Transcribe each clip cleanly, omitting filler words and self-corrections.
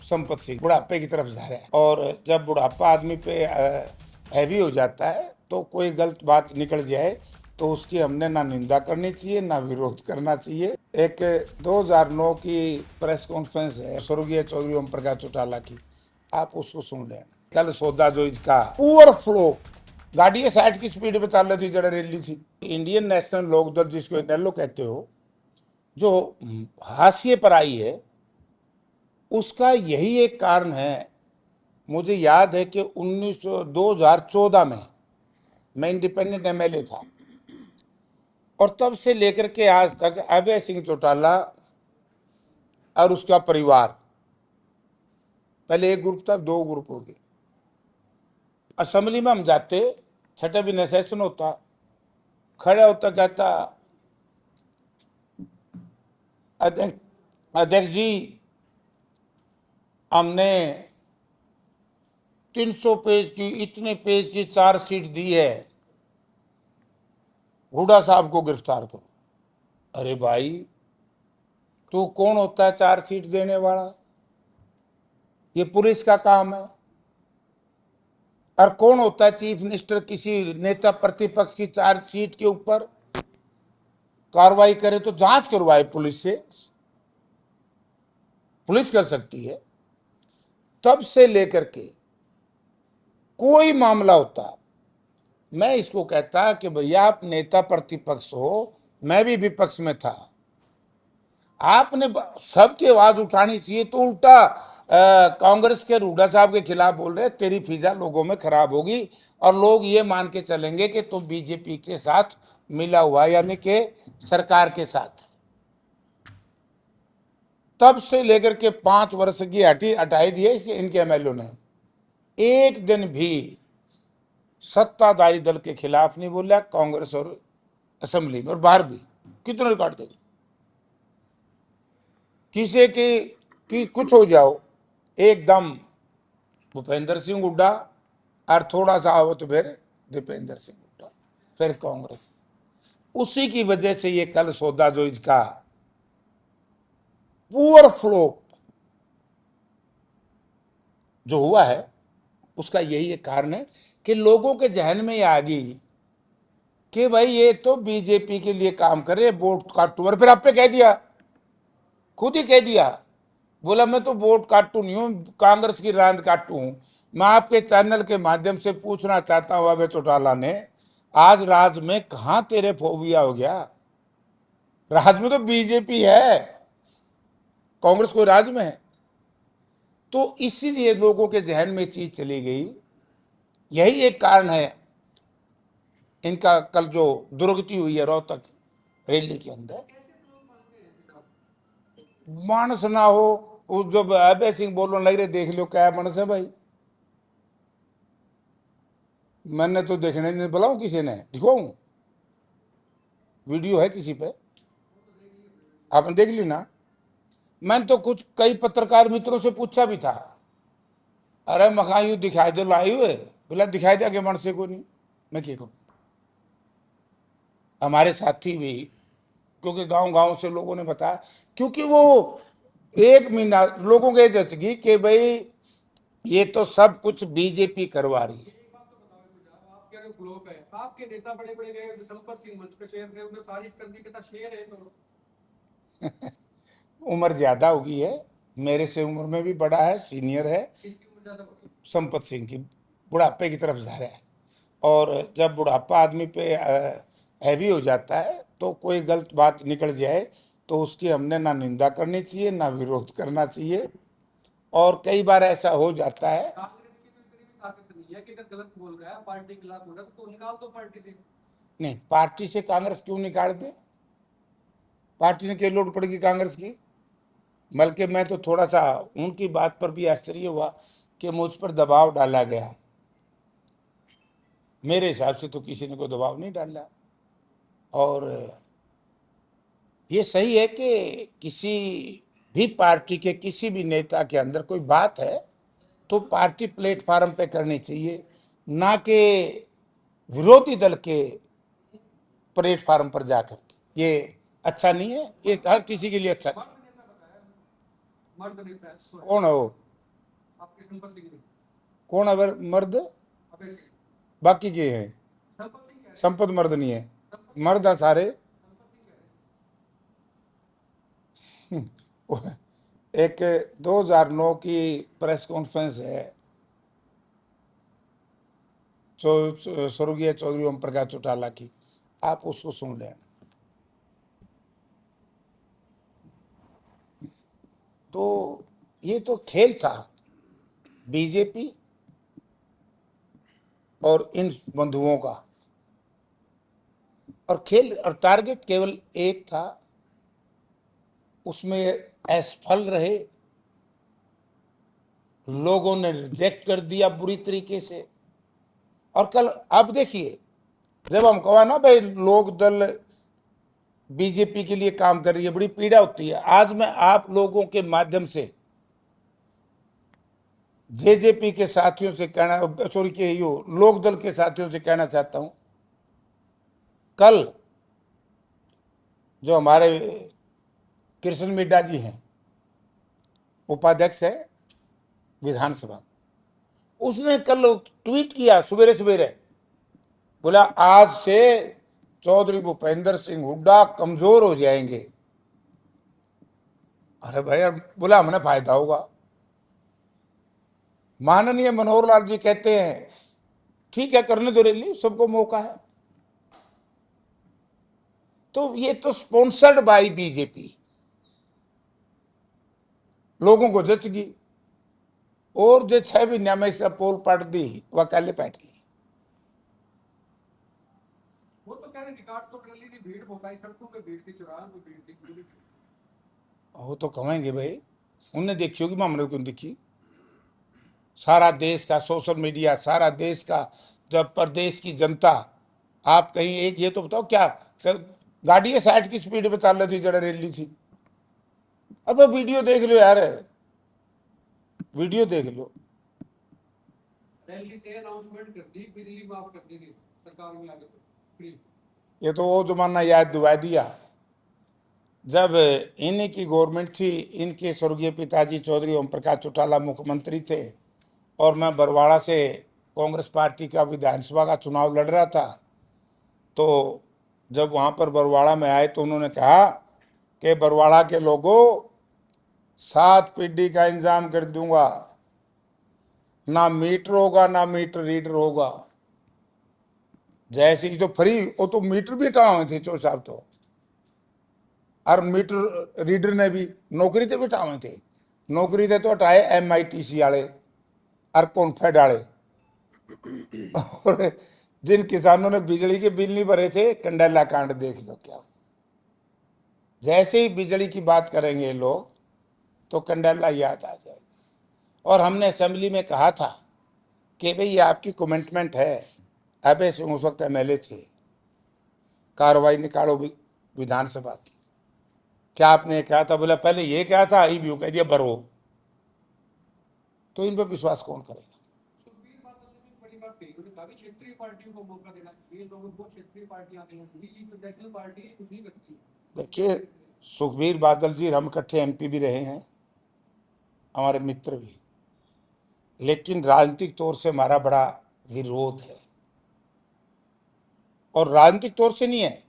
संपत्ति सिंह बुढ़ापे की तरफ जा रहा है, और जब बुढ़ापा आदमी पे हैवी हो जाता है तो कोई गलत बात निकल जाए तो उसकी हमने ना निंदा करनी चाहिए ना विरोध करना चाहिए। एक 2009 की प्रेस कॉन्फ्रेंस है स्वर्गीय चौधरी ओम प्रकाश चौटाला की, आप उसको सुन लें। कल सौदा जो इसका पुअर फ्लो, गाड़ी 60 की स्पीड पे चल रही थी, जड़ा रैली थी। इंडियन नेशनल लोकदल जिसको इनेलो कहते हो, जो हाशिए पर आई है, उसका यही एक कारण है। मुझे याद है कि 2014 में मैं इंडिपेंडेंट एमएलए था, और तब से लेकर के आज तक अभय सिंह चौटाला और उसका परिवार, पहले एक ग्रुप था, 2 ग्रुप हो गए। असेंबली में हम जाते, छठे भी सेशन होता, खड़ा होता, कहता अध्यक्ष अध्यक्ष जी, हमने 300 पेज की, इतने पेज की चार्जशीट दी है, हुड्डा साहब को गिरफ्तार करो। अरे भाई, तू कौन होता है चार्जशीट देने वाला? ये पुलिस का काम है। और कौन होता है चीफ मिनिस्टर किसी नेता प्रतिपक्ष की चार्जशीट के ऊपर कार्रवाई करे? तो जांच करवाए पुलिस से, पुलिस कर सकती है। तब से लेकर के कोई मामला होता, मैं इसको कहता कि भैया आप नेता प्रतिपक्ष हो, मैं भी विपक्ष में था, आपने सबकी आवाज उठानी चाहिए। तो उल्टा कांग्रेस के रूडा साहब के खिलाफ बोल रहे, तेरी फिजा लोगों में खराब होगी और लोग ये मान के चलेंगे कि तुम बीजेपी के साथ मिला हुआ, यानी कि सरकार के साथ। तब से लेकर के 5 वर्ष की हटाई दी है इनके एमएलए ने। एक दिन भी सत्ताधारी दल के खिलाफ नहीं बोला, कांग्रेस और असेंबली में और बाहर भी। कितने रिकॉर्ड देख, किसी की कुछ हो जाओ, एकदम भूपेंद्र सिंह हुड्डा, और थोड़ा सा आओ तो फिर दीपेंद्र सिंह हुड्डा, फिर कांग्रेस। उसी की वजह से ये कल सौदा जो इसका पुअर फ्लो जो हुआ है, उसका यही एक कारण है कि लोगों के जहन में ये आ गई कि भाई ये तो बीजेपी के लिए काम कर रहे, वोट काटू। और फिर आप पे कह दिया, खुद ही कह दिया, बोला मैं तो वोट काटू नहीं हूं, कांग्रेस की रांद काटू हूं। मैं आपके चैनल के माध्यम से पूछना चाहता हूं, अभय चौटाला ने, आज राज में कहां तेरे फोबिया हो गया? राज में तो बीजेपी है, कांग्रेस कोई राज में है? तो इसीलिए लोगों के जहन में चीज चली गई। यही एक कारण है इनका कल जो दुर्गति हुई है रोहतक रैली के अंदर। मानस ना हो, उस जब अभय सिंह बोलने लग रहे, देख लो क्या मानस है भाई। मैंने तो देखने नहीं, बुलाऊं किसी ने, दिखाऊं? वीडियो है किसी पे? आपने देख ली ना? मैंने तो कुछ कई पत्रकार मित्रों से पूछा भी था, अरे मकान यू दिखाई दे लाई हुए, बोला दिखाई दे आगे मन से को नहीं। मैं क्या करूं? हमारे साथी भी, क्योंकि गांव गांव से लोगों ने बताया, क्योंकि वो एक महीना लोगों के जचगी कि भाई ये तो सब कुछ बीजेपी करवा रही है। आपके जो ग्लोब है, आपके नेता बड़े बड़े गए, संपत सिंह मंच पे शेर गए, उन्हें तारीफ कर दी, कहता शेर है तो। उम्र ज्यादा हो गई है, मेरे से उम्र में भी बड़ा है, सीनियर है। किसकी उम्र ज्यादा होगी? संपत सिंह की, बुढ़ापे की तरफ जा रहा है। और जब बुढ़ापा आदमी पे हैवी हो जाता है तो कोई गलत बात निकल जाए तो उसकी हमने ना निंदा करनी चाहिए ना विरोध करना चाहिए। और कई बार ऐसा हो जाता है। कांग्रेस की तो इतनी भी ताकत नहीं है कि अगर गलत बोल रहा है, पार्टी के खिलाफ बोल रहा है तो निकाल दो पार्टी से। नहीं, पार्टी से कांग्रेस क्यों निकाल दे? पार्टी ने क्या लोड पड़ेगी कांग्रेस की? बल्कि मैं तो थोड़ा सा उनकी बात पर भी आश्चर्य हुआ कि मुझ पर दबाव डाला गया। मेरे हिसाब से तो किसी ने कोई दबाव नहीं डाला। और ये सही है कि किसी भी पार्टी के किसी भी नेता के अंदर कोई बात है तो पार्टी प्लेटफार्म पे करनी चाहिए, ना कि विरोधी दल के प्लेटफार्म पर जाकर के। ये अच्छा नहीं है, ये हर किसी के लिए अच्छा नहीं है। मर्द नहीं प्रेस तो है। कौन है वो? आपके संपत सिंह नहीं। कौन है मर्द? अभय सिंह। बाकी के हैं? संपत सिंह कह रहे हैं। संपत मर्द नहीं है, संपत सिंह मर्द है सारे। संपत सिंह कह रहे हैं। एक 2009 की प्रेस कॉन्फ्रेंस है स्वर्गीय चौधरी ओम प्रकाश चौटाला की, आप उसको सुन लेना। तो ये तो खेल था बीजेपी और इन बंधुओं का, और खेल और टारगेट केवल एक था, उसमें असफल रहे, लोगों ने रिजेक्ट कर दिया बुरी तरीके से। और कल अब देखिए, जब हम कहा ना भाई लोक दल बीजेपी के लिए काम कर रही है, बड़ी पीड़ा होती है। आज मैं आप लोगों के माध्यम से जेजेपी के साथियों से कहना, सॉरी के यो लोक दल के साथियों से कहना चाहता हूं, कल जो हमारे कृष्ण मिड्डा जी हैं, उपाध्यक्ष है विधानसभा, उसने कल ट्वीट किया सवेरे सवेरे, बोला आज से चौधरी भूपेंद्र सिंह हुड्डा कमजोर हो जाएंगे। अरे भाई, बोला हमें फायदा होगा। माननीय मनोहर लाल जी कहते हैं ठीक है करने दो रैली, सबको मौका है। तो ये तो स्पॉन्सर्ड बाय बीजेपी, लोगों को जच गई, और जो 6 महीने में इसका पोल पट दी वह कल पैट ली। वो तो कह रहे रिकॉर्ड तो कर ली थी, भीड़ बहुत आई सड़कों पे, भीड़ थी, चौराहे में भीड़ थी पूरी। वो तो कहेंगे भाई, उनने देखी होगी, मामले को दिखी। सारा देश का सोशल मीडिया, सारा देश का, जब प्रदेश की जनता, आप कहीं एक ये तो बताओ क्या गाड़ी 60 की स्पीड पे चल रही थी जड़ा रैली थी। अब वीडियो देख लो यार, वीडियो देख लो। दिल्ली से अनाउंसमेंट कर दी, बिजली माफ कर दी थी सरकार में आगे तो फ्री। ये तो वो जमाना याद दिवा दिया जब इन्हीं की गवर्नमेंट थी, इनके स्वर्गीय पिताजी चौधरी ओम प्रकाश चौटाला मुख्यमंत्री थे, और मैं बरवाड़ा से कांग्रेस पार्टी का विधानसभा का चुनाव लड़ रहा था। तो जब वहां पर बरवाड़ा में आए तो उन्होंने कहा कि बरवाड़ा के लोगों 7 पीढ़ी का इंतजाम कर दूंगा, ना मीटर होगा ना मीटर रीडर होगा। जैसे ही तो फ्री, वो तो मीटर भी हटाए हुए थे चोर साहब तो, और मीटर रीडर ने भी नौकरी तो बिठावे थे, नौकरी थे तो हटाए MITC वाले और कॉन्फेड वाले। और जिन किसानों ने बिजली के बिल नहीं भरे थे, कंडेला कांड देख लो क्या। जैसे ही बिजली की बात करेंगे लोग तो कंडेला याद आ जाएगा। और हमने असेंबली में कहा था कि भाई ये आपकी कमिटमेंट है, अबे सिंह उस वक्त MLA थे, कार्रवाई निकालो विधानसभा की। क्या आपने कहा था? बोला पहले ये कहा था, आई भी कह दिया भरो। तो इन पर विश्वास कौन करेगा? सुखबीर बादल ने भी बड़ी बात कही, उन्होंने कहा कि क्षेत्रीय पार्टियों को मौका देना चाहिए, लोगों को क्षेत्रीय पार्टियां आती हैं, नेशनल पार्टी कुछ नहीं करती। देखिए, सुखबीर बादल जी, हम इकट्ठे MP भी रहे हैं, हमारे मित्र भी, लेकिन राजनीतिक तौर से हमारा बड़ा विरोध है। और राजनीतिक तौर से नहीं है,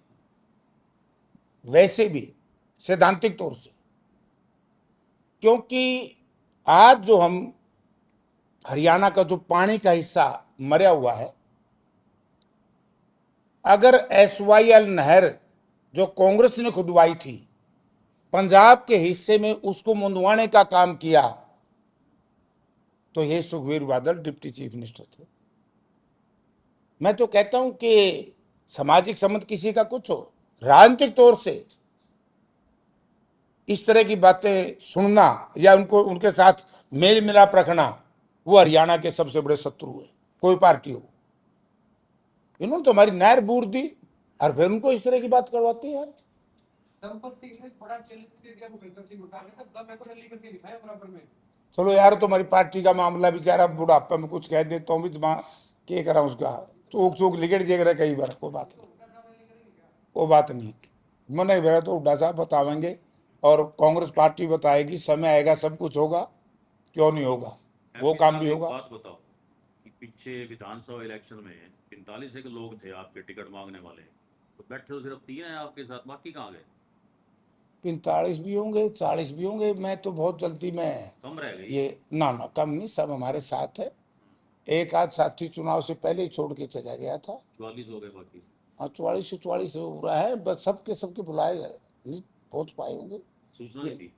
वैसे भी सैद्धांतिक तौर से। क्योंकि आज जो हम हरियाणा का जो पानी का हिस्सा मरा हुआ है, अगर SYL नहर जो कांग्रेस ने खुदवाई थी, पंजाब के हिस्से में उसको मुंदवाने का काम किया, तो ये Sukhbir Badal deputy chief minister थे। मैं तो कहता हूं कि सामाजिक संबंध किसी का कुछ हो, राजनीतिक तौर से इस तरह की बातें सुनना या उनको उनके साथ मेल मिलाप रखना, वो हरियाणा के सबसे बड़े शत्रु है, कोई पार्टी हो। इन्होंने तो हमारी नहर बूर दी और फिर उनको इस तरह की बात करवाती है यार। संपत सिंह ने बड़ा चैलेंज दे दिया भूपेंद्र सिंह हुड्डा ने, तब मैं तो रैली करके दिखाया बराबर में। चलो यार, तुम्हारी पार्टी का मामला, बेचारा बुढ़ापे में कुछ कह दे तो भी क्या करा उसका, चूक चूक लिगड़ जाएगा कई बार, कोई बात नहीं, हुड्डा साहब रैली करेंगे क्या? वो बात नहीं। मन भरा तो हुड्डा साहब बतावेंगे, और कांग्रेस पार्टी बताएगी, समय आएगा सब कुछ होगा, क्यों नहीं होगा, वो MP काम साहब भी एक होगा। बात बताओ कि पीछे विधानसभा इलेक्शन में 45 एक लोग थे आपके टिकट मांगने वाले, तो बैठे तो सिर्फ 3 हैं आपके साथ, बाकी कहाँ गए? 45 भी होंगे, 40 भी होंगे, मैं तो बहुत जल्दी में कम रह गई। ये ना ना कम नहीं, सब हमारे साथ है। एक आध साथी चुनाव से पहले ही छोड़ के चला गया था। 44 हो गए बाकी। हाँ, 44 हो रहा है, बस सबके सबके बुलाए गए, नहीं पहुंच पाए होंगे। सूचना नहीं ये थी।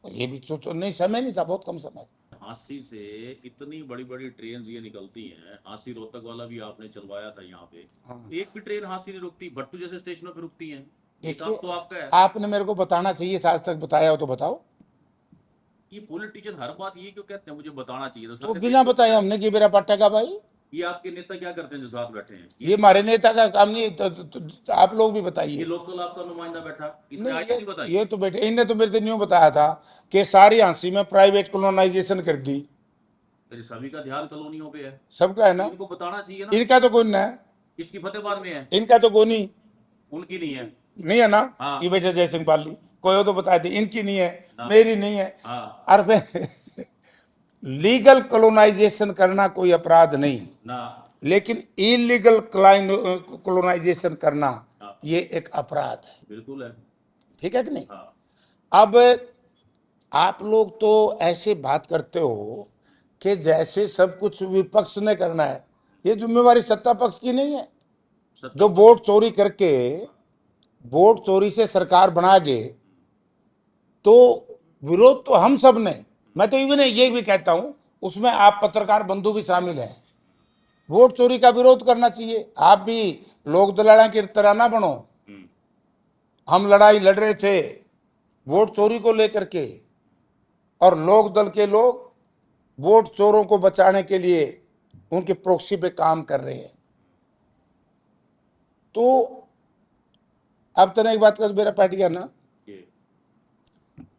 ये भी तो नहीं, समय नहीं था, बहुत कम समय था। झांसी से इतनी बड़ी बड़ी ट्रेन ये निकलती हैं, झांसी रोहतक वाला भी आपने चलवाया था यहाँ पे, हाँ, एक भी ट्रेन झांसी नहीं रुकती, भट्टू जैसे स्टेशनों पे रुकती हैं। ये काम देखिए, तो आपका है। आपने मेरे को बताना चाहिए था, आज तक बताया हो तो बताओ। ये पॉलिटिशियन हर बात ये क्यों कहते हैं मुझे बताना चाहिए, तो तो सत्य बिना क्यों बताए बताएं? हमने कि मेरा पट्टा का भाई, ये आपके नेता क्या करते हैं जो साथ बैठे हैं, ये ये नहीं हमारे बताते? नेता का काम नहीं, तो आप लोग भी ये बताइए। लोकल आपका नुमाइंदा बैठा, इसने नहीं, आयत नहीं बताई। ये तो बेटे, इनने तो मेरे से न्यू बताया था कि सारी हाँसी में प्राइवेट कॉलोनाइजेशन कर दी। फिर सभी का ध्यान कॉलोनियों पे है, सबका है ना, इनको बताना चाहिए ना। इनका तो कोई ना है, इसकी फतेहबाद में है, इनका तो कोई नहीं, उनकी नहीं है। नहीं है ना। हाँ। ये बेटे जय सिंह पाली कोई हो तो बता दे, इनकी नहीं है, ना। मेरी नहीं है। हाँ। और लीगल कॉलोनाइजेशन करना कोई अपराध नहीं, ना। लेकिन इलीगल कॉलोनाइजेशन करना हाँ। ये एक अपराध है। बिल्कुल है। ठीक है कि नहीं। हाँ। अब आप लोग तो ऐसे बात करते हो कि जैसे सब कुछ विपक्ष ने करना है, ये जिम्मेवारी सत्ता पक्ष की नहीं है। जो सत्ता वोट चोरी करके, वोट चोरी से सरकार बना गए, तो विरोध तो हम सब ने, मैं तो इवन ये भी कहता हूं, उसमें आप पत्रकार बंधु भी शामिल हैं। वोट चोरी का विरोध करना चाहिए, आप भी लोक दलाला की तरह ना बनो। हम लड़ाई लड़ रहे थे वोट चोरी को लेकर के, और लोक दल के लोग वोट चोरों को बचाने के लिए उनके प्रोक्सी पे काम कर रहे हैं। तो अब तक एक बात कर, मेरा पार्टी का ना, ये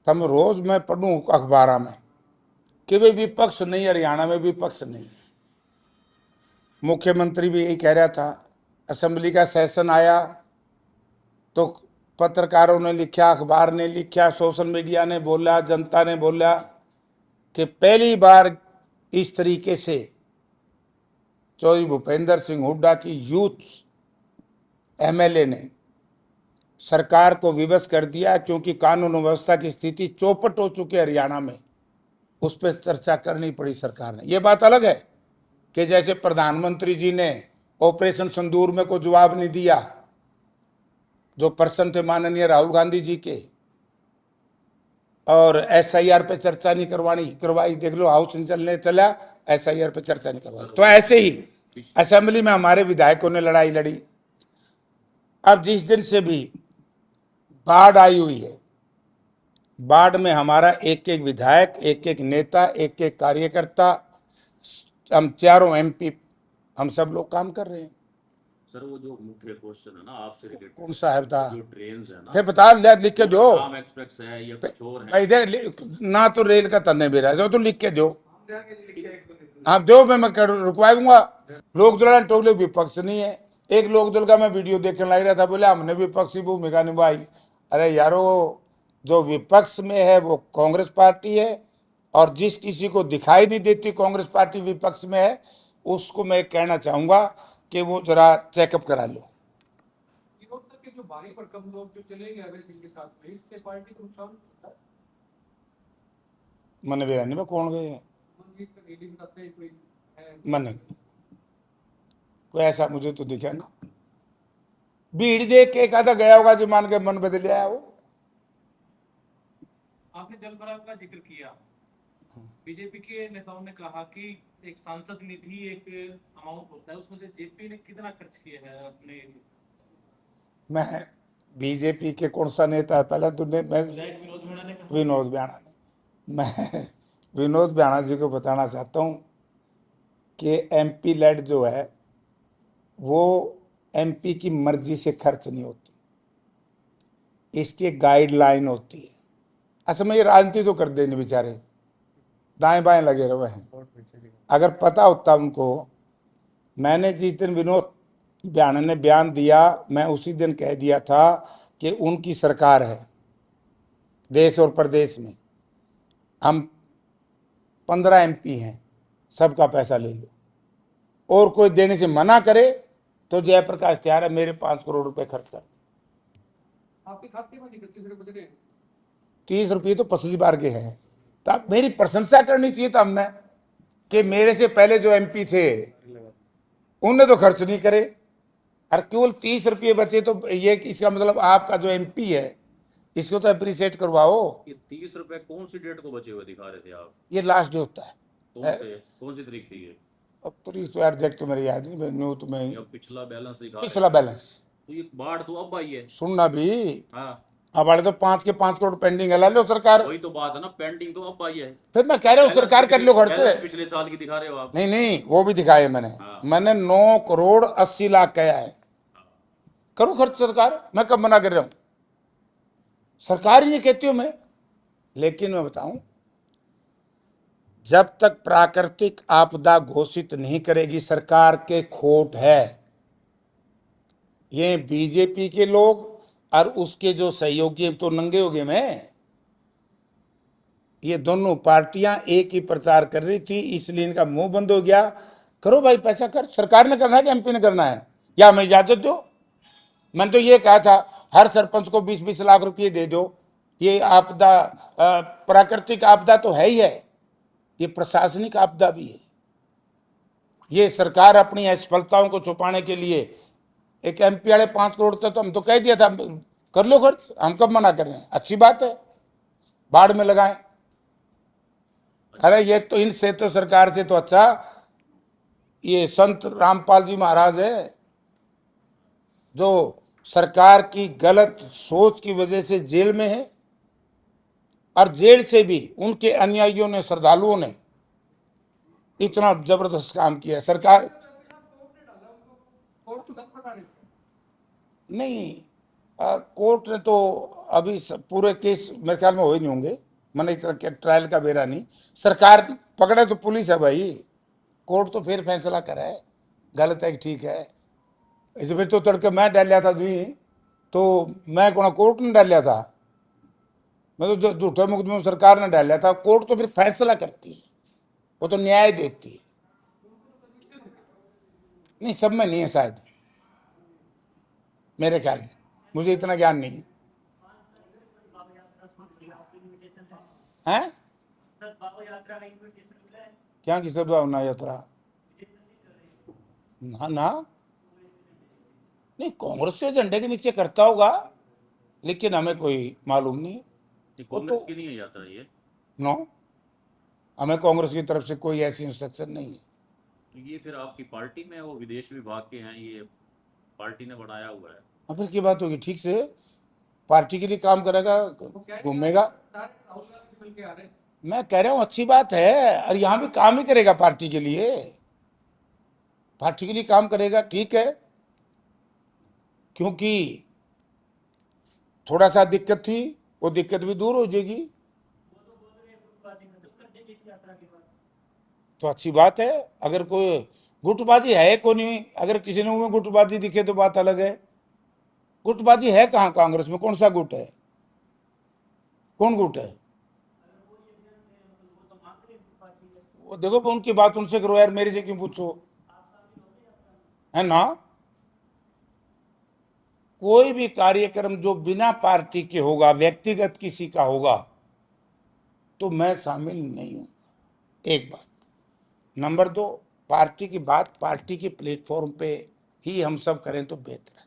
तब रोज मैं पढ़ूं अखबार में कि भाई विपक्ष नहीं, हरियाणा में विपक्ष नहीं। मुख्यमंत्री भी यही कह रहा था। असेंबली का सेशन आया तो पत्रकारों ने लिखा, अखबार ने लिखा, सोशल मीडिया ने बोला, जनता ने बोला कि पहली बार इस तरीके से चौधरी भूपेंद्र सिंह हुड्डा की यूथ एमएलए ने सरकार को विवश कर दिया, क्योंकि कानून व्यवस्था की स्थिति चौपट हो चुकी है हरियाणा में। उस पर चर्चा करनी पड़ी सरकार ने। यह बात अलग है कि जैसे प्रधानमंत्री जी ने ऑपरेशन सिंदूर में कोई जवाब नहीं दिया, जो प्रश्न थे माननीय राहुल गांधी जी के, और एसआईआर पे चर्चा नहीं करवाई, देख लो हाउस चलने चला, एसआईआर पे चर्चा नहीं करवाई। तो ऐसे ही असेंबली में हमारे विधायकों ने लड़ाई लड़ी। अब जिस दिन से भी बाढ़ आई हुई है, बाढ़ में हमारा एक एक विधायक, एक एक नेता, एक एक कार्यकर्ता, हम चारों एमपी, हम सब लोग काम कर रहे हैं। सर वो जो मुख्य क्वेश्चन है ना आपसे रिलेटेड, कौन सा है बता, जो ट्रेन है ना, फिर बता, लिख के दो राम एक्सप्रेस है या कुछ और है? भाई। देख ना, तो रेल का तन्ने भी रहा तो लिख के दो। हम जाके लिख के एक दो दिन आप दो, मैं रुकवाऊंगा। लोकदल टोले विपक्ष नहीं है। एक लोकदल का मैं वीडियो देखने लग रहा था, बोले हमने विपक्षी भूमिका निभाई। अरे यारो, जो विपक्ष में है वो कांग्रेस पार्टी है, और जिस किसी को दिखाई नहीं देती कांग्रेस पार्टी विपक्ष में है, उसको मैं कहना चाहूंगा कि वो जरा चेकअप करा लो। विरोध तक के जो भारी पर कम लोग जो चले गए अभय सिंह के साथ में, इससे पार्टी को नुकसान हो सकता है। मन वीरानी में कौन गए हैं, मनजीत का लीडिंग बताते हैं कोई है। मन कोई ऐसा मुझे तो दिखा ना। भीड़ देख के कहता गया होगा जो मान के मन बदल आया वो। आपने जल भराव का जिक्र किया, बीजेपी के नेताओं ने कहा कि एक सांसद निधि एक अमाउंट होता है, उसमें से जेपी ने कितना खर्च किया है अपने? मैं बीजेपी के कौन सा नेता है, पहले तो मैं विनोद मीणा ने कहा। विनोद ब्याणा ने, मैं विनोद ब्याणा जी को बताना चाहता हूँ कि एमपी लेड जो है वो एमपी की मर्जी से खर्च नहीं होती, इसकी एक गाइडलाइन होती है। असल में ये राजनीति तो कर देने बेचारे, दाएं बाएं लगे रहे हैं। अगर पता होता उनको, मैंने जिस दिन विनोद ब्याणा ने बयान दिया, मैं उसी दिन कह दिया था कि उनकी सरकार है, देश और प्रदेश में। हम 15 MP हैं, सबका पैसा ले लो, और कोई देने से मना करे तो जयप्रकाश तैयार है मेरे 5 करोड़ रुपए खर्च कर। आपके खाते में नहीं करते फिर बच रहे 30 रुपये तो पिछली बार के हैं, तो आप मेरी प्रशंसा करनी चाहिए था हमने कि मेरे से पहले जो MP थे उनने तो खर्च नहीं करे, और केवल 30 रुपये बचे, तो ये इसका मतलब आपका जो MP है इसको तो अप्रिशिएट करवाओ। ये 30 रुपए कौन सी डेट को बचे हुए दिखा रहे थे आप? ये लास्ट डे होता है। कौन सी तारीख थी ये? अब तो एग्जैक्ट तो मेरे याद नहीं, मैं न्यू तुम्हें ये अब पिछला बैलेंस दिखा रहे पिछला बैलेंस तो ये बाढ़ तो अब आई है। सुनना भी, हाँ हमारे तो 5 के 5 करोड़ पेंडिंग है, ला लो सरकार। वही तो बात है ना, पेंडिंग तो अब आई है। फिर मैं कह रहा हूँ सरकार कर लो खर्च। बैलेंस पिछले साल की दिखा रहे हो आप। नहीं नहीं, वो भी दिखाए मैंने। हाँ। मैंने 9 करोड़ 80 लाख कहा है, करो खर्च सरकार, मैं कब मना कर रहा हूं, सरकार ही नहीं कहती हूं मैं। लेकिन मैं बताऊं, जब तक प्राकृतिक आपदा घोषित नहीं करेगी सरकार के खोट है। ये बीजेपी के लोग और उसके जो सहयोगी तो नंगे हो गए में, ये दोनों पार्टियां एक ही प्रचार कर रही थी, इसलिए इनका मुंह बंद हो गया। करो भाई पैसा खर्च, सरकार ने करना है कि MP ने करना है, या हमें इजाजत दो। मैंने तो ये कहा था हर सरपंच को 20-20 लाख रुपए दे दो। ये आपदा प्राकृतिक आपदा तो है ही है, ये प्रशासनिक आपदा भी है। ये सरकार अपनी असफलताओं को छुपाने के लिए एक MP वाले 5 करोड़ थे, तो हम तो कह दिया था कर लो खर्च, हम कब मना कर रहे हैं, अच्छी बात है, बाढ़ में लगाएं। अरे ये तो इनसे तो सरकार से तो अच्छा ये संत रामपाल जी महाराज है, जो सरकार की गलत सोच की वजह से जेल में है, और जेल से भी उनके अनुयायियों ने, श्रद्धालुओं ने इतना जबरदस्त काम किया। सरकार कोर्ट ने डाला उनको, कोर्ट तो गलत बता रहे थे। नहीं, कोर्ट ने तो अभी पूरे केस मेरे ख्याल में हो ही नहीं होंगे, मैंने इतना ट्रायल का बेरा नहीं। सरकार पकड़े तो पुलिस है भाई, कोर्ट तो फिर फैसला करे गलत है कि ठीक है। इस फिर तो तड़के मैं डाल लिया था जी, तो मैं कौन कोर्ट ने डाल लिया था, मैं तो झूठे मुकदमे में सरकार ने डाल लिया था। कोर्ट तो फिर फैसला करती है, वो तो न्याय देती है। नहीं, सब में नहीं है शायद, मेरे ख्याल में, मुझे इतना ज्ञान नहीं है। हैं? क्या की सद्भावना यात्रा? ना ना, नहीं, कांग्रेस के झंडे के नीचे करता होगा, लेकिन हमें कोई मालूम नहीं। ये कांग्रेस की नहीं है यात्रा ये? नो, हमें कांग्रेस की तरफ से कोई ऐसी इंस्ट्रक्शन नहीं है। तो ये फिर आपकी पार्टी में वो विदेश विभाग के हैं, ये पार्टी ने बनाया हुआ है? अब फिर की बात होगी, ठीक से पार्टी के लिए काम करेगा, घूमेगा। डायरेक्ट राहुल गांधी से मिल के आ रहे हैं। मैं कह रहा हूं अच्छी बात है, और यहां भी काम ही करेगा पार्टी के लिए, पार्टी के लिए काम करेगा, ठीक है। क्योंकि थोड़ा सा दिक्कत थी, वो दिक्कत भी दूर हो जाएगी, तो अच्छी बात है। अगर कोई गुटबाजी है को नहीं, अगर किसी ने मुंह में गुटबाजी दिखे तो बात अलग है। गुटबाजी है कहाँ कांग्रेस में, कौन सा गुट है, कौन गुट है? वो देखो, उनकी बात उनसे करो यार, मेरे से क्यों पूछो, है ना। कोई भी कार्यक्रम जो बिना पार्टी के होगा, व्यक्तिगत किसी का होगा, तो मैं शामिल नहीं हूं, एक बात। नंबर 2, पार्टी की बात पार्टी के प्लेटफॉर्म पे ही हम सब करें तो बेहतर है।